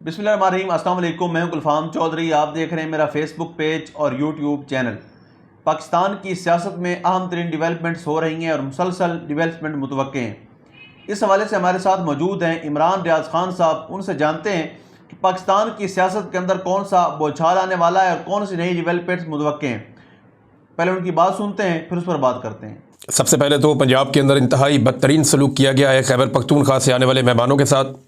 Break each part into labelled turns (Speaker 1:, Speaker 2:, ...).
Speaker 1: बिस्मिल्लाहिर्रहमानिर्रहीम। अस्सलाम वालेकुम। मैं हूं गुलफाम चौधरी। आप देख रहे हैं मेरा फेसबुक पेज और यूट्यूब चैनल। पाकिस्तान की सियासत में अहम तरीन डिवेलपमेंट्स हो रही हैं और मुसलसल डिवेलपमेंट मुतवक्के हैं। इस हवाले से हमारे साथ मौजूद हैं इमरान रियाज खान साहब। उनसे जानते हैं कि पाकिस्तान की सियासत के अंदर कौन सा बौछार आने वाला है और कौन सी नई डिवेलपमेंट्स मुतवक्के हैं। पहले उनकी बात सुनते हैं, फिर उस पर बात करते हैं।
Speaker 2: सबसे पहले तो पंजाब के अंदर इंतहाई बदतरीन सलूक किया गया है खैबर पख्तूनख्वा से आने वाले मेहमानों के साथ।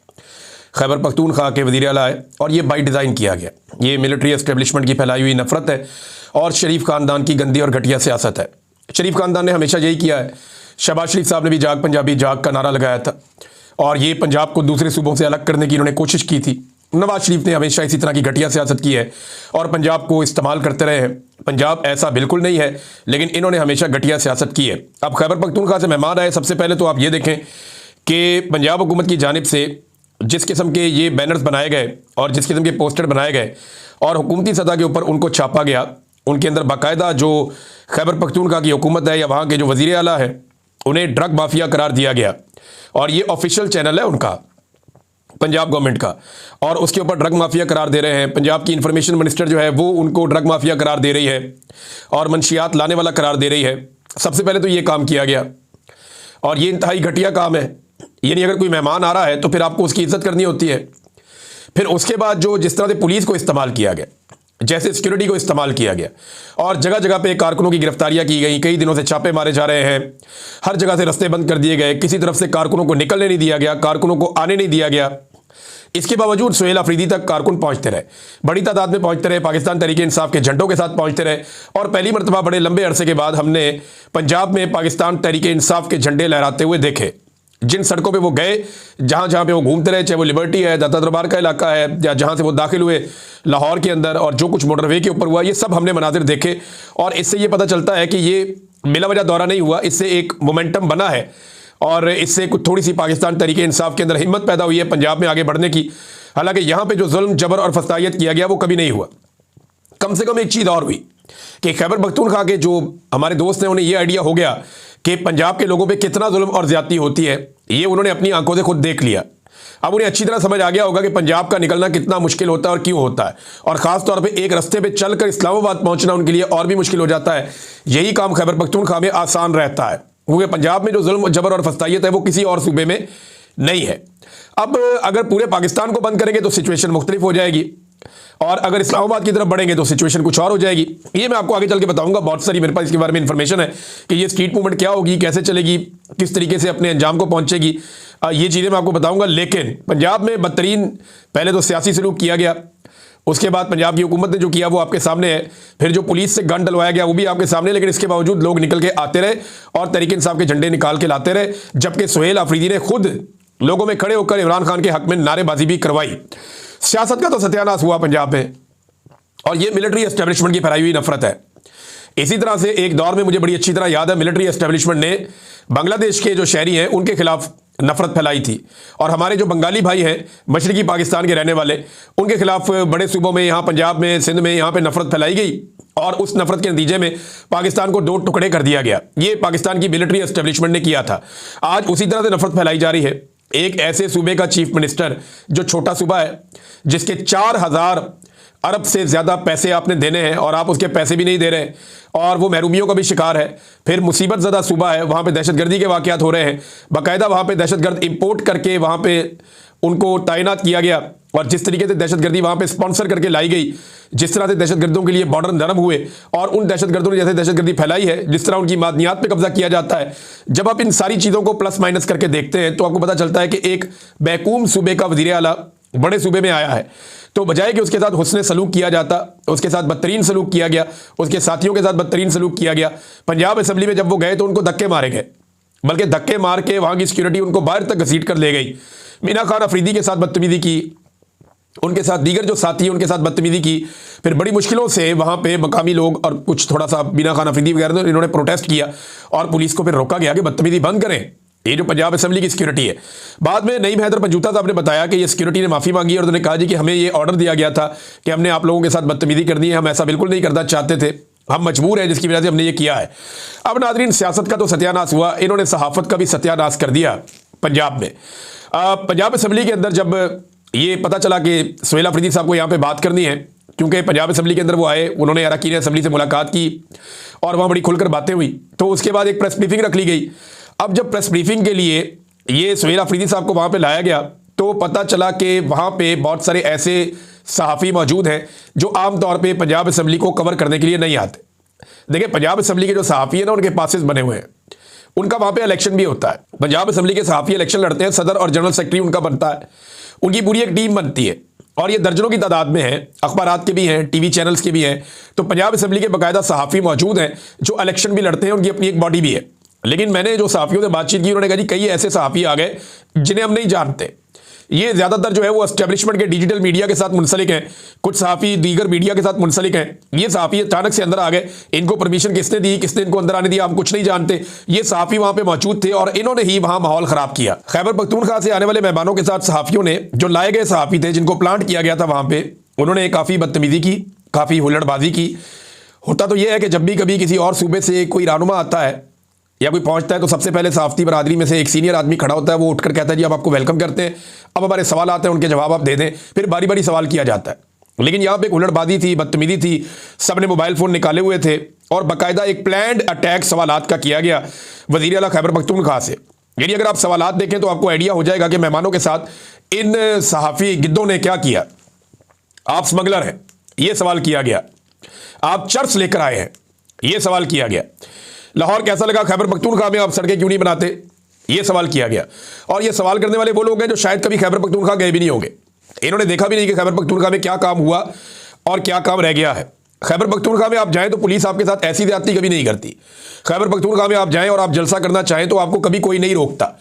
Speaker 2: खैबर पख्तूनख्वा के वज़ीर आला है और ये बाई डिज़ाइन किया गया। ये मिलिट्री एस्टेब्लिशमेंट की फैलाई हुई नफरत है और शरीफ ख़ानदान की गंदी और घटिया सियासत है। शरीफ ख़ानदान ने हमेशा यही किया है। शहबाज शरीफ साहब ने भी जाग पंजाबी जाग का नारा लगाया था और ये पंजाब को दूसरे सूबों से अलग करने की इन्होंने कोशिश की थी। नवाज शरीफ ने हमेशा इसी तरह की घटिया सियासत की है और पंजाब को इस्तेमाल करते रहे हैं। पंजाब ऐसा बिल्कुल नहीं है, लेकिन इन्होंने हमेशा घटिया सियासत की है। अब खैबर पख्तूनख्वा से मेहमान आए, सबसे पहले तो आप ये देखें कि पंजाब हुकूमत की जानिब से जिस किस्म के ये बैनर्स बनाए गए और जिस किस्म के पोस्टर बनाए गए और हुकूमती सतह के ऊपर उनको छापा गया, उनके अंदर बाकायदा जो खैबर पख्तूनख्वा की हुकूमत है या वहाँ के जो वज़ीर आला है उन्हें ड्रग माफिया करार दिया गया और ये ऑफिशियल चैनल है उनका, पंजाब गवर्नमेंट का, और उसके ऊपर ड्रग माफिया करार दे रहे हैं। पंजाब की इंफॉर्मेशन मिनिस्टर जो है वो उनको ड्रग माफिया करार दे रही है और मंशियात लाने वाला करार दे रही है। सबसे पहले तो ये काम किया गया और ये इंतहाई घटिया काम है। यानी अगर कोई मेहमान आ रहा है तो फिर आपको उसकी इज्जत करनी होती है। फिर उसके बाद जो जिस तरह से पुलिस को इस्तेमाल किया गया, जैसे सिक्योरिटी को इस्तेमाल किया गया और जगह जगह पे कारकुनों की गिरफ्तारियां की गई, कई दिनों से छापे मारे जा रहे हैं, हर जगह से रास्ते बंद कर दिए गए, किसी तरफ से कारकुनों को निकलने नहीं दिया गया, कारकुनों को आने नहीं दिया गया। इसके बावजूद सुहेल अफरीदी तक कारकुन पहुंचते रहे, बड़ी तादाद में पहुंचते रहे, पाकिस्तान तहरीक इंसाफ के झंडों के साथ पहुंचते रहे और पहली मरतबा बड़े लंबे अरसे के बाद हमने पंजाब में पाकिस्तान तहरीक इंसाफ के झंडे लहराते हुए देखे। जिन सड़कों पे वो गए, जहाँ जहाँ पे वो घूमते रहे, चाहे वो लिबर्टी है, दाता दरबार का इलाका है, या जहाँ से वो दाखिल हुए लाहौर के अंदर, और जो कुछ मोटरवे के ऊपर हुआ, ये सब हमने मनाजिर देखे और इससे ये पता चलता है कि ये बिला वजह दौरा नहीं हुआ। इससे एक मोमेंटम बना है और इससे कुछ थोड़ी सी पाकिस्तान तहरीक इंसाफ के अंदर हिम्मत पैदा हुई है पंजाब में आगे बढ़ने की। हालांकि यहाँ पे जो जुल्म जबर और फसादियत किया गया वो कभी नहीं हुआ। कम से कम एक चीज़ और हुई कि खैबर पख्तूनख्वा के जो हमारे दोस्त हैं उन्हें ये आइडिया हो गया कि पंजाब के लोगों पे कितना जुल्म और ज्यादती होती है, ये उन्होंने अपनी आंखों से खुद देख लिया। अब उन्हें अच्छी तरह समझ आ गया होगा कि पंजाब का निकलना कितना मुश्किल होता है और क्यों होता है, और ख़ास तौर पे एक रास्ते पे चलकर इस्लामाबाद पहुंचना उनके लिए और भी मुश्किल हो जाता है। यही काम खैबर पख्तूनख्वा में आसान रहता है क्योंकि पंजाब में जो जुल्म जबर और फसादियत है वो किसी और सूबे में नहीं है। अब अगर पूरे पाकिस्तान को बंद करेंगे तो सिचुएशन मुख्तलिफ हो जाएगी और अगर इस्लामाबाद की तरफ बढ़ेंगे तो सिचुएशन कुछ और हो जाएगी। ये मैं आपको आगे चल के बताऊंगा। बहुत सारी मेरे पास इसके बारे में इंफॉर्मेशन है कि ये स्ट्रीट मूवमेंट क्या होगी, कैसे चलेगी, किस तरीके से अपने अंजाम को पहुंचेगी, ये चीज़ें मैं आपको बताऊंगा। लेकिन पंजाब में बदतरीन पहले तो सियासी सलूक किया गया, उसके बाद पंजाब की हुकूमत ने जो किया वो आपके सामने है, फिर जो पुलिस से गन डलवाया गया वो भी आपके सामने। लेकिन इसके बावजूद लोग निकल के आते रहे और तहरीक इंसाफ के झंडे निकाल के लाते रहे, जबकि सुहेल अफरीदी ने खुद लोगों में खड़े होकर इमरान खान के हक में नारेबाजी भी करवाई। सियासत का तो सत्यानाश हुआ पंजाब में और ये मिलिट्री एस्टेब्लिशमेंट की फैलाई हुई नफरत है। इसी तरह से एक दौर में मुझे बड़ी अच्छी तरह याद है, मिलिट्री एस्टेब्लिशमेंट ने बांग्लादेश के जो शहरी हैं उनके खिलाफ नफरत फैलाई थी और हमारे जो बंगाली भाई हैं मशरकी पाकिस्तान के रहने वाले, उनके खिलाफ बड़े सूबों में, यहाँ पंजाब में, सिंध में, यहाँ पे नफरत फैलाई गई और उस नफरत के नतीजे में पाकिस्तान को दो टुकड़े कर दिया गया। ये पाकिस्तान की मिलिट्री एस्टेब्लिशमेंट ने किया था। आज उसी तरह से नफरत फैलाई जा रही है। एक ऐसे सूबे का चीफ मिनिस्टर जो छोटा सूबा है, जिसके 4000 अरब से ज़्यादा पैसे आपने देने हैं और आप उसके पैसे भी नहीं दे रहे और वो महरूमियों का भी शिकार है। फिर मुसीबत ज़दा सूबा है, वहाँ पे दहशतगर्दी के वाक़यात हो रहे हैं, बाकायदा वहाँ पे दहशतगर्द इंपोर्ट करके वहाँ पे उनको तैनात किया गया और जिस तरीके से दहशतगर्दी वहाँ पे स्पॉन्सर करके लाई गई, जिस तरह से दहशतगर्दों के लिए बॉर्डर नरम हुए और उन दहशतगर्दों ने जैसे दहशतगर्दी फैलाई है, जिस तरह उनकी मादनियात पे कब्जा किया जाता है, जब आप इन सारी चीज़ों को प्लस माइनस करके देखते हैं तो आपको पता चलता है कि एक बैकूम सूबे का वज़ीर आला बड़े सूबे में आया है तो बजाय कि उसके साथ हुस्न सलूक किया जाता, उसके साथ बदतरीन सलूक किया गया, उसके साथियों के साथ बदतरीन सलूक किया गया। पंजाब असेंबली में जब वो गए तो उनको धक्के मारे गए, बल्कि धक्के मार के वहाँ की सिक्योरिटी उनको बाहर तक घसीट कर ले गई। मीना खान अफरीदी के साथ बदतमीजी की, उनके साथ दीगर जो साथी उनके साथ बदतमीजी की। फिर बड़ी मुश्किलों से वहाँ पे मकामी लोग और कुछ थोड़ा सा मीना खान अफरीदी वगैरह इन्होंने प्रोटेस्ट किया और पुलिस को फिर रोका गया कि बदतमीजी बंद करें। ये जो पंजाब असेंबली की सिक्योरिटी है। बाद में नईम हैदर पंजूता साहब ने बताया कि ये सिक्योरिटी ने माफ़ी मांगी और उन्होंने कहा जी कि हमें ये ऑर्डर दिया गया था कि हमने आप लोगों के साथ बदतमीजी करनी है, हम ऐसा बिल्कुल नहीं करना चाहते थे, हम मजबूर हैं जिसकी वजह से हमने ये किया है। अब नाज़रीन, सियासत का तो सत्यानाश हुआ, इन्होंने सहाफ़त का भी सत्यानाश कर दिया पंजाब में। पंजाब असेंबली के अंदर जब ये पता चला कि सुहेल अफरीदी साहब को यहाँ पे बात करनी है, क्योंकि पंजाब असम्बली के अंदर वो आए, उन्होंने अरकान असम्बली से मुलाकात की और वहाँ बड़ी खुलकर बातें हुई। तो उसके बाद एक प्रेस ब्रीफिंग रख ली गई। अब जब प्रेस ब्रीफिंग के लिए ये सुहेल अफरीदी साहब को वहाँ पे लाया गया तो पता चला कि वहाँ पे बहुत सारे ऐसे सहाफ़ी मौजूद हैं जो आमतौर पर पंजाब असम्बली को कवर करने के लिए नहीं आते। देखिए, पंजाब असम्बली के जो सहाफ़ी हैं ना, उनके पासेस बने हुए हैं, उनका वहाँ पे इलेक्शन भी होता है। पंजाब असम्बली के सहाफ़ी इलेक्शन लड़ते हैं, सदर और जनरल सेक्रेटरी उनका बनता है, उनकी पूरी एक टीम बनती है और ये दर्जनों की तादाद में है, अखबारात के भी हैं, टीवी चैनल्स के भी हैं। तो पंजाब असम्बली के बाकायदा सहाफ़ी मौजूद हैं जो इलेक्शन भी लड़ते हैं, उनकी अपनी एक बॉडी भी है। लेकिन मैंने जो सहाफ़ियों से बातचीत की, उन्होंने कहा जी कई ऐसे सहाफ़ी आ गए जिन्हें हम नहीं जानते। ये ज़्यादातर जो है वो एस्टेब्लिशमेंट के डिजिटल मीडिया के साथ मुंसलिक हैं, कुछ सहाफ़ी दीगर मीडिया के साथ मुंसलिक हैं। ये सहाफ़ी अचानक से अंदर आ गए, इनको परमिशन किसने दी, किसने इनको अंदर आने दिया, हम कुछ नहीं जानते। ये सहाफ़ी वहाँ पे मौजूद थे और इन्होंने ही वहाँ माहौल ख़राब किया। खैबर पख्तूनख्वा से आने वाले मेहमानों के साथ सहाफ़ियों ने, जो लाए गए सहाफ़ी थे जिनको प्लांट किया गया था वहाँ पे, उन्होंने काफ़ी बदतमीज़ी की, काफ़ी हुल्लड़बाजी की। होता तो यह है कि जब भी कभी किसी और सूबे से कोई रहनुमा आता है या कोई पहुंचता है तो सबसे पहले सहाफ़ती बरादरी में से एक सीनियर आदमी खड़ा होता है, वो उठकर कहता है जी अब आपको वेलकम करते हैं, अब हमारे सवाल आते हैं, उनके जवाब आप दे दें। फिर बारी बारी सवाल किया जाता है। लेकिन यहाँ पे एक हुल्लड़बाजी थी, बदतमीजी थी, सबने मोबाइल फ़ोन निकाले हुए थे और बाकायदा एक प्लान्ड अटैक सवालात का किया गया वज़ीर आला खैबर पख्तूनख्वा से। यानी अगर आप सवालात देखें तो आपको आइडिया हो जाएगा कि मेहमानों के साथ इन सहाफ़ी गिद्दों ने क्या किया। आप स्मगलर हैं, ये सवाल किया गया। आप चर्च लेकर आए हैं, ये सवाल किया गया। लाहौर कैसा लगा, खैबर पख्तूनख्वा में आप सड़कें क्यों नहीं बनाते, ये सवाल किया गया। और ये सवाल करने वाले वो लोग हैं जो शायद कभी खैबर पख्तूनख्वा गए भी नहीं होंगे, इन्होंने देखा भी नहीं कि खैबर पख्तूनख्वा में क्या काम हुआ और क्या काम रह गया है। खैबर पख्तूनख्वा में आप जाएं तो पुलिस आपके साथ ऐसी ज्यादती कभी नहीं करती। खैबर पख्तूनख्वा में आप जाएं और आप जलसा करना चाहें तो आपको कभी कोई नहीं रोकता।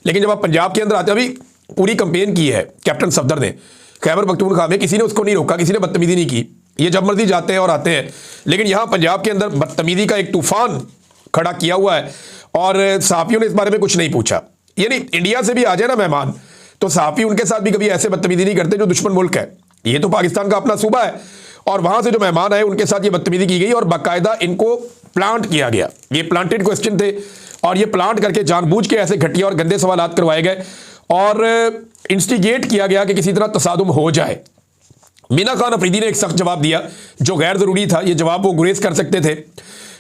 Speaker 2: लेकिन जब आप पंजाब के अंदर आते हैं, अभी पूरी कंपेन की है कैप्टन सफदर ने खैबर पख्तूनख्वा में, किसी ने उसको नहीं रोका, किसी ने बदतमीजी नहीं की, ये जब मर्जी जाते हैं और आते हैं। लेकिन यहाँ पंजाब के अंदर बदतमीजी का एक तूफान खड़ा किया हुआ है और सहाफ़ियों ने इस बारे में कुछ नहीं पूछा। यानी इंडिया से भी आ जाए ना मेहमान तो सहाफ़ी उनके साथ भी कभी ऐसे बदतमीजी नहीं करते जो दुश्मन मुल्क है। ये तो पाकिस्तान का अपना सूबा है और वहां से जो मेहमान आए उनके साथ ये बदतमीजी की गई और बाकायदा इनको प्लांट किया गया। ये प्लांटेड क्वेश्चन थे और ये प्लांट करके जानबूझ के ऐसे घटिया और गंदे सवालात करवाए गए और इंस्टिगेट किया गया कि किसी तरह तसादुम हो जाए। मीना खान अफरीदी ने एक सख्त जवाब दिया जो गैर ज़रूरी था। ये जवाब वो गुरेज कर सकते थे,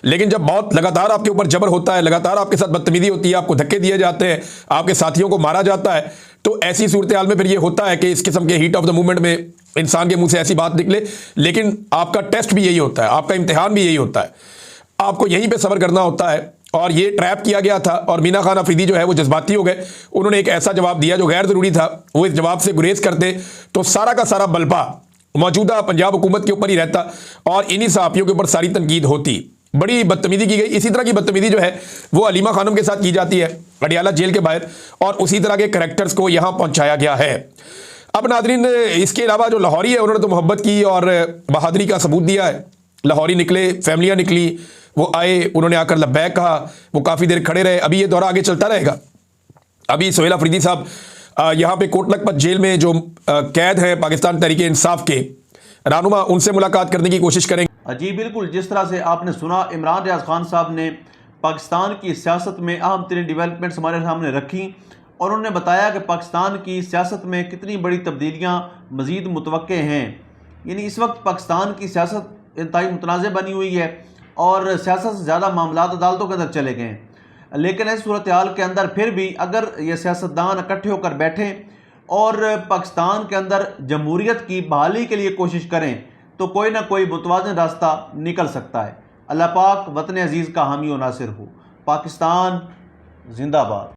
Speaker 2: लेकिन जब बहुत लगातार आपके ऊपर जबर होता है, लगातार आपके साथ बदतमीजी होती है, आपको धक्के दिए जाते हैं, आपके साथियों को मारा जाता है, तो ऐसी सूरत हाल में फिर ये होता है कि इस किस्म के हीट ऑफ द मूवमेंट में इंसान के मुंह से ऐसी बात निकले। लेकिन आपका टेस्ट भी यही होता है, आपका इम्तिहान भी यही होता है, आपको यहीं पर सब्र करना होता है। और ये ट्रैप किया गया था और मीना खान अफरीदी जो है वो जज्बाती हो गए, उन्होंने एक ऐसा जवाब दिया जो गैर ज़रूरी था। वो इस जवाब से गुरेज करते तो सारा का सारा बलपा मौजूदा पंजाब हुकूमत के ऊपर ही रहता और इन्हीं सहाफ़ियों के ऊपर सारी तनकीद होती। बड़ी बदतमीजी की गई। इसी तरह की बदतमीजी जो है वो अलीमा खानम के साथ की जाती है अडियाला जेल के बाहर और उसी तरह के करैक्टर्स को यहाँ पहुँचाया गया है। अब नादरीन, इसके अलावा जो लाहौरी है उन्होंने तो मोहब्बत की और बहादुरी का सबूत दिया है। लाहौरी निकले, फैमिलियाँ निकली, वो आए, उन्होंने आकर लब्बैक कहा, वो काफ़ी देर खड़े रहे। अभी ये दौरा आगे चलता रहेगा। अभी सुहेल अफरीदी साहब यहाँ पे कोट लखपत जेल में जो कैद है पाकिस्तान तहरीक इंसाफ के रहनुमा, उनसे मुलाकात करने की कोशिश करेंगे।
Speaker 1: जी बिल्कुल, जिस तरह से आपने सुना, इमरान रियाज खान साहब ने पाकिस्तान की सियासत में अहम तरीन डेवलपमेंट्स हमारे सामने रखी और उन्होंने बताया कि पाकिस्तान की सियासत में कितनी बड़ी तब्दीलियाँ मज़ीद मुतवक्के हैं। यानी इस वक्त पाकिस्तान की सियासत इंतहाई मुतनाज़ बनी हुई है और सियासत से ज़्यादा मामलात अदालतों के अंदर चले गए हैं। लेकिन इस सूरत हाल के अंदर फिर भी अगर ये सियासतदान इकट्ठे होकर बैठें और पाकिस्तान के अंदर जमहूरियत की बहाली के लिए कोशिश करें तो कोई ना कोई मुतवाज़िन रास्ता निकल सकता है। अल्लाह पाक वतन अजीज़ का हामी और नासिर हो। पाकिस्तान जिंदाबाद।